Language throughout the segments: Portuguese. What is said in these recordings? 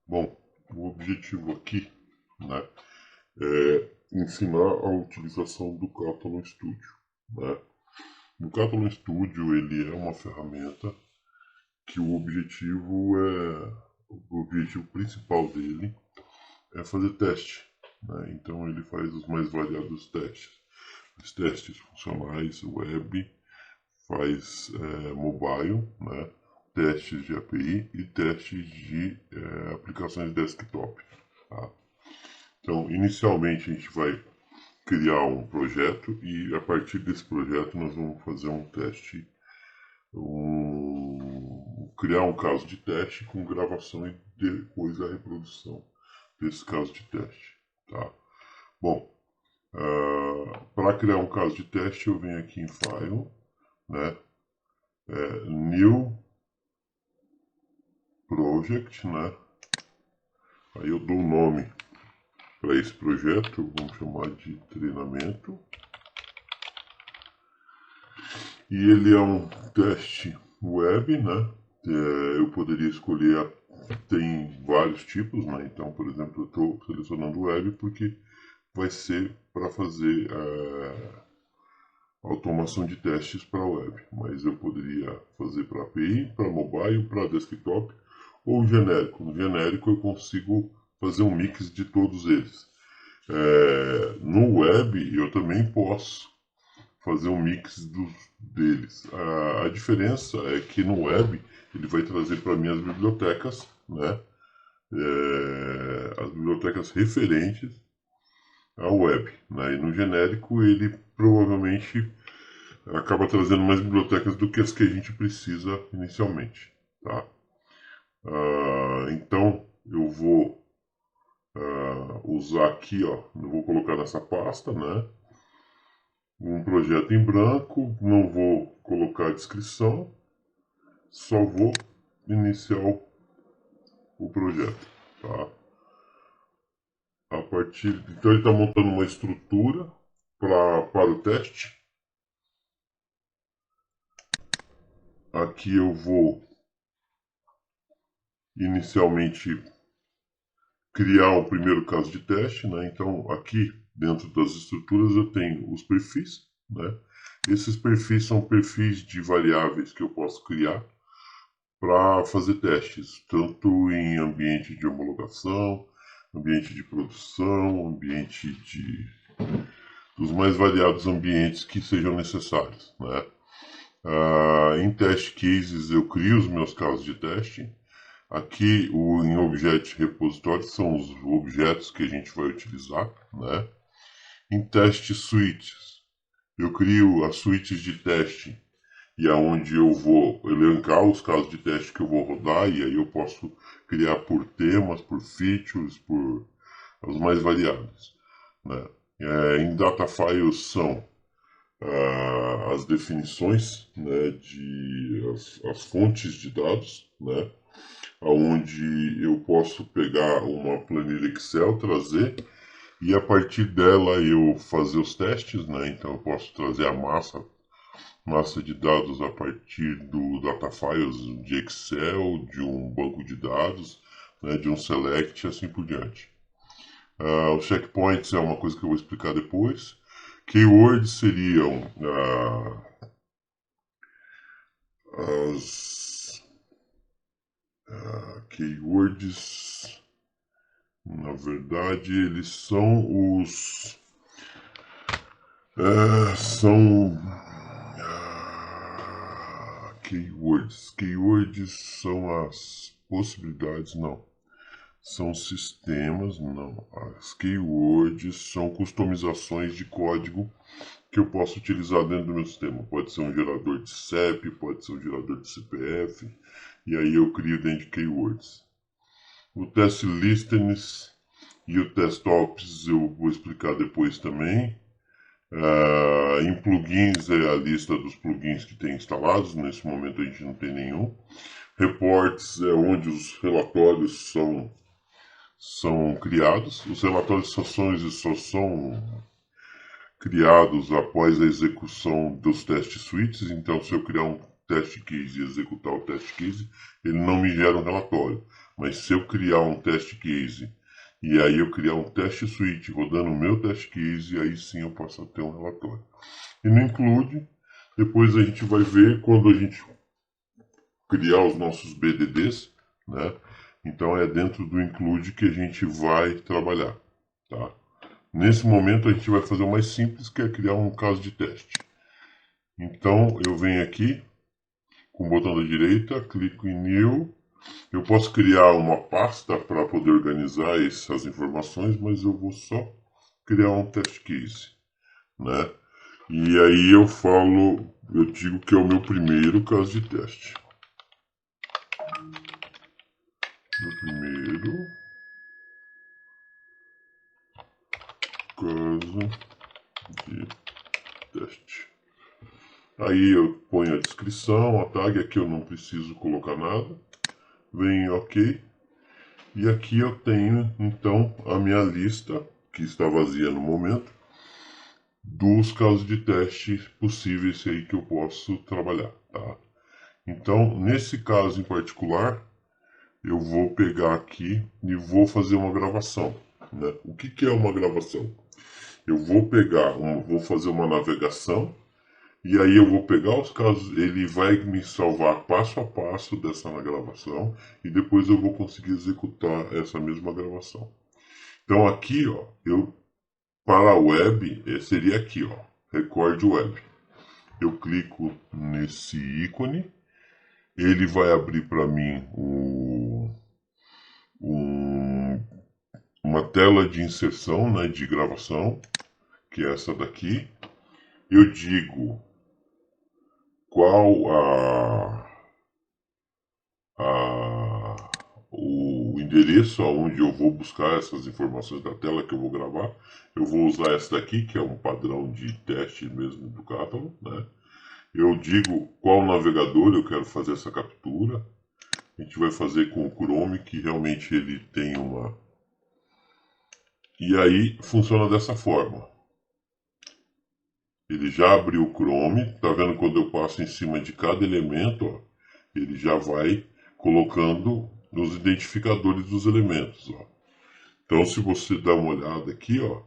Bom, o objetivo aqui, né, é ensinar a utilização do Catalan Studio, né? O Catalan Studio ele é uma ferramenta que o objetivo principal dele é fazer teste, né? Então ele faz os mais variados testes, os testes funcionais, web, faz mobile, né? Testes de API e testes de aplicações desktop. Tá? Então, inicialmente a gente vai criar um projeto e a partir desse projeto nós vamos fazer um teste, criar um caso de teste com gravação e depois a reprodução desse caso de teste. Tá? Bom, para criar um caso de teste eu venho aqui em File, né? New Project, né? Aí eu dou o nome para esse projeto, vamos chamar de treinamento. E ele é um teste web, né? Eu poderia escolher, tem vários tipos, né? Então, por exemplo, eu estou selecionando web porque vai ser para fazer automação de testes para web, mas eu poderia fazer para API, para mobile, para desktop ou genérico. No genérico eu consigo fazer um mix de todos eles. No web eu também posso fazer um mix deles. A diferença é que no web ele vai trazer para mim as bibliotecas, né? As bibliotecas referentes ao web, né? E no genérico ele provavelmente acaba trazendo mais bibliotecas do que as que a gente precisa inicialmente, tá? Então eu vou usar aqui, ó, eu vou colocar nessa pasta, né? Um projeto em branco, não vou colocar a descrição, só vou iniciar o projeto, tá? Então ele está montando uma estrutura para o teste. Aqui eu vou inicialmente criar o primeiro caso de teste, né? Então aqui dentro das estruturas eu tenho os perfis, né? Esses perfis são perfis de variáveis que eu posso criar para fazer testes, tanto em ambiente de homologação, ambiente de produção, ambiente de dos mais variados ambientes que sejam necessários, né? Em test cases eu crio os meus casos de teste. Aqui em Object Repository são os objetos que a gente vai utilizar, né? Em test suites eu crio as suítes de teste e aonde eu vou elencar os casos de teste que eu vou rodar e aí eu posso criar por temas, por features, por os mais variados, né? Em data files são as definições, né, as fontes de dados, né, onde eu posso pegar uma planilha Excel, trazer e a partir dela eu fazer os testes, né, então eu posso trazer a massa de dados a partir do data files de Excel, de um banco de dados, né, de um select e assim por diante. Os checkpoints é uma coisa que eu vou explicar depois. Keywords seriam as keywords, na verdade, eles são os são keywords. Keywords são as possibilidades, não. São sistemas, não. As keywords são customizações de código que eu posso utilizar dentro do meu sistema. Pode ser um gerador de CEP, pode ser um gerador de CPF, e aí eu crio dentro de keywords. O test listings e o test ops eu vou explicar depois também. Em plugins é a lista dos plugins que tem instalados, nesse momento a gente não tem nenhum. Reports é onde os relatórios são criados. Os relatórios só são criados após a execução dos test suites. Então, se eu criar um test case e executar o test case, ele não me gera um relatório. Mas se eu criar um test case e aí eu criar um teste suite rodando o meu test case, aí sim eu posso ter um relatório. E no include, depois a gente vai ver quando a gente criar os nossos BDDs, né? Então é dentro do include que a gente vai trabalhar, tá? Nesse momento a gente vai fazer o mais simples, que é criar um caso de teste. Então eu venho aqui com o botão da direita, clico em New. Eu posso criar uma pasta para poder organizar essas informações, mas eu vou só criar um test case, né? E aí eu digo que é o meu primeiro caso de teste. Meu primeiro caso de teste. Aí eu ponho a descrição, a tag, aqui eu não preciso colocar nada. Venho em OK. E aqui eu tenho então a minha lista, que está vazia no momento, dos casos de teste possíveis aí que eu posso trabalhar, tá? Então, nesse caso em particular, eu vou pegar aqui e vou fazer uma gravação, né? O que é uma gravação? Eu vou vou fazer uma navegação e aí eu vou pegar os casos, ele vai me salvar passo a passo dessa gravação e depois eu vou conseguir executar essa mesma gravação. Então aqui, ó, para a web, seria aqui, ó, Record Web. Eu clico nesse ícone, ele vai abrir para mim uma tela de inserção, né, de gravação, que é essa daqui. Eu digo qual o endereço aonde eu vou buscar essas informações da tela que eu vou gravar. Eu vou usar essa daqui, que é um padrão de teste mesmo do Catalan, né? Eu digo qual navegador eu quero fazer essa captura. A gente vai fazer com o Chrome, que realmente ele tem uma... E aí funciona dessa forma. Ele já abriu o Chrome, tá vendo quando eu passo em cima de cada elemento, ó, ele já vai colocando os identificadores dos elementos, ó. Então se você dá uma olhada aqui, ó,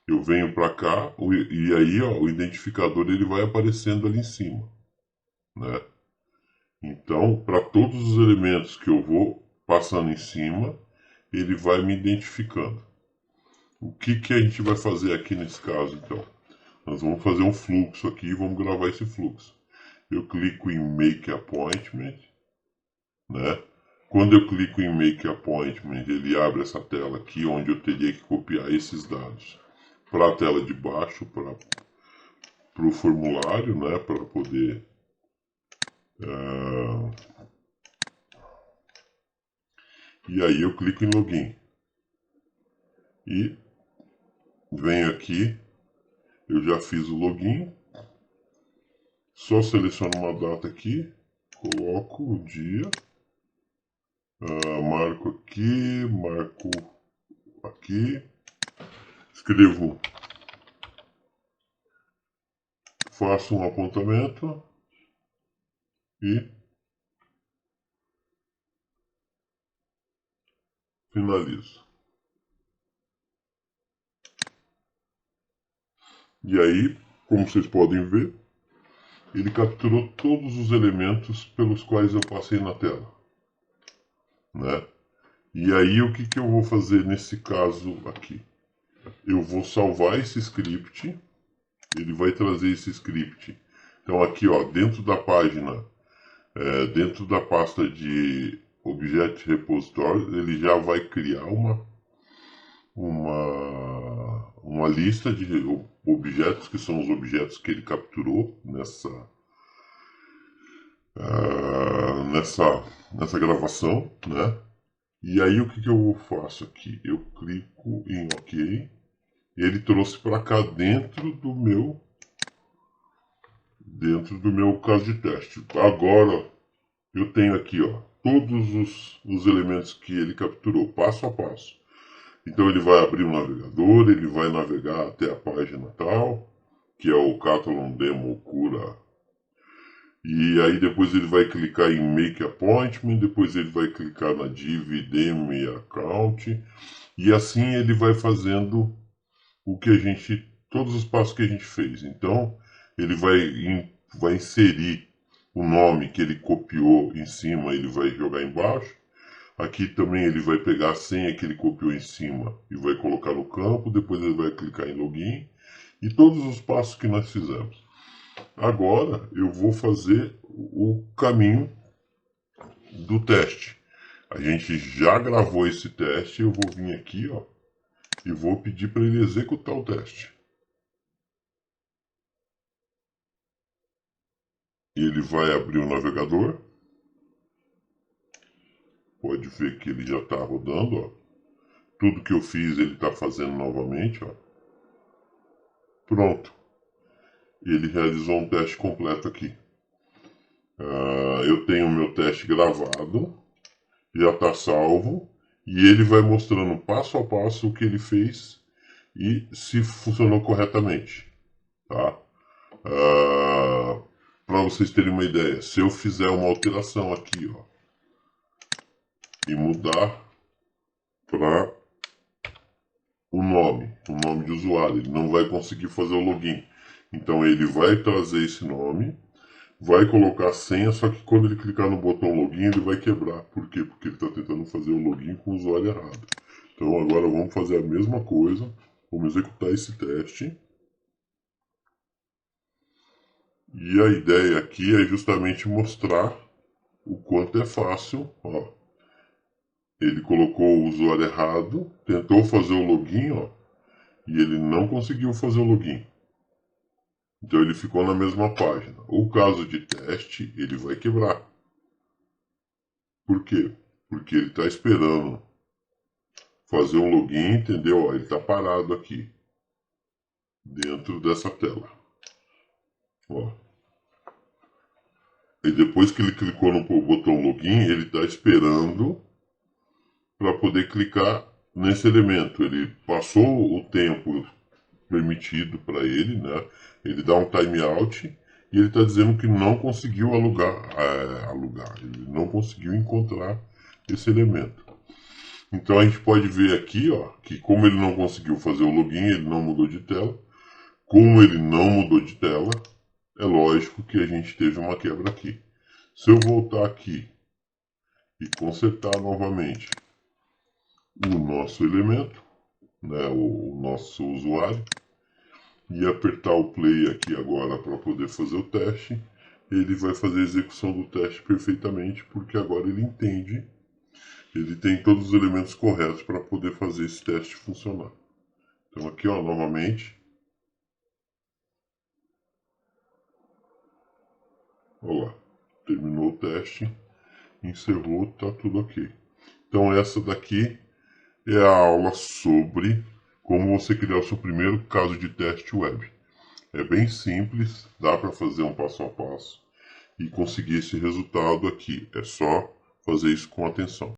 eu venho para cá e aí, ó, o identificador ele vai aparecendo ali em cima, né? Então, para todos os elementos que eu vou passando em cima, ele vai me identificando. O que a gente vai fazer aqui nesse caso, então? Nós vamos fazer um fluxo aqui e vamos gravar esse fluxo. Eu clico em Make Appointment, né? Quando eu clico em Make Appointment, ele abre essa tela aqui, onde eu teria que copiar esses dados para a tela de baixo, para o formulário, né? Para poder... E aí eu clico em Login. E venho aqui, eu já fiz o login, só seleciono uma data aqui, coloco o dia, marco aqui, escrevo, faço um apontamento e finalizo. E aí, como vocês podem ver, ele capturou todos os elementos pelos quais eu passei na tela, né? E aí o que eu vou fazer nesse caso aqui? Eu vou salvar esse script, ele vai trazer esse script. Então aqui, ó, dentro da página, dentro da pasta de Object Repository, ele já vai criar uma lista de objetos, que são os objetos que ele capturou nessa gravação, né? E aí o que eu faço aqui? Eu clico em OK, e ele trouxe para cá dentro do meu caso de teste. Agora eu tenho aqui, ó, todos os elementos que ele capturou, passo a passo. Então ele vai abrir o navegador, ele vai navegar até a página tal, que é o Catalan Demo Cura E aí depois ele vai clicar em Make Appointment, depois ele vai clicar na Dividend Account, e assim ele vai fazendo todos os passos que a gente fez. Então, ele vai inserir o nome que ele copiou em cima, ele vai jogar embaixo. Aqui também ele vai pegar a senha que ele copiou em cima e vai colocar no campo, depois ele vai clicar em Login e todos os passos que nós fizemos. Agora eu vou fazer o caminho do teste. A gente já gravou esse teste, eu vou vir aqui, ó, e vou pedir para ele executar o teste. Ele vai abrir o navegador. Pode ver que ele já está rodando, ó. Tudo que eu fiz ele está fazendo novamente, ó. Pronto. Ele realizou um teste completo aqui. Eu tenho o meu teste gravado, já está salvo, e ele vai mostrando passo a passo o que ele fez e se funcionou corretamente, tá? Para vocês terem uma ideia, se eu fizer uma alteração aqui, ó, e mudar para o nome de usuário, ele não vai conseguir fazer o login. Então ele vai trazer esse nome, vai colocar a senha, só que quando ele clicar no botão login ele vai quebrar. Por quê? Porque ele está tentando fazer o login com o usuário errado. Então agora vamos fazer a mesma coisa, vamos executar esse teste. E a ideia aqui é justamente mostrar o quanto é fácil, ó. Ele colocou o usuário errado, tentou fazer o login, ó, e ele não conseguiu fazer o login. Então ele ficou na mesma página. O caso de teste, ele vai quebrar. Por quê? Porque ele está esperando fazer um login, entendeu? Ó, ele está parado aqui, dentro dessa tela. Ó. E depois que ele clicou no botão login, ele está esperando para poder clicar nesse elemento. Ele passou o tempo permitido para ele, né? Ele dá um timeout e ele está dizendo que não conseguiu alugar, ele não conseguiu encontrar esse elemento. Então a gente pode ver aqui, ó, que como ele não conseguiu fazer o login, ele não mudou de tela. Como ele não mudou de tela, é lógico que a gente teve uma quebra aqui. Se eu voltar aqui e consertar novamente o nosso elemento, né, o nosso usuário, e apertar o play aqui agora para poder fazer o teste, ele vai fazer a execução do teste perfeitamente, porque agora ele entende, ele tem todos os elementos corretos para poder fazer esse teste funcionar. Então aqui, ó, novamente, olha lá, terminou o teste, encerrou, tá tudo ok. Então essa daqui é a aula sobre como você criar o seu primeiro caso de teste web. É bem simples, dá para fazer um passo a passo e conseguir esse resultado aqui. É só fazer isso com atenção.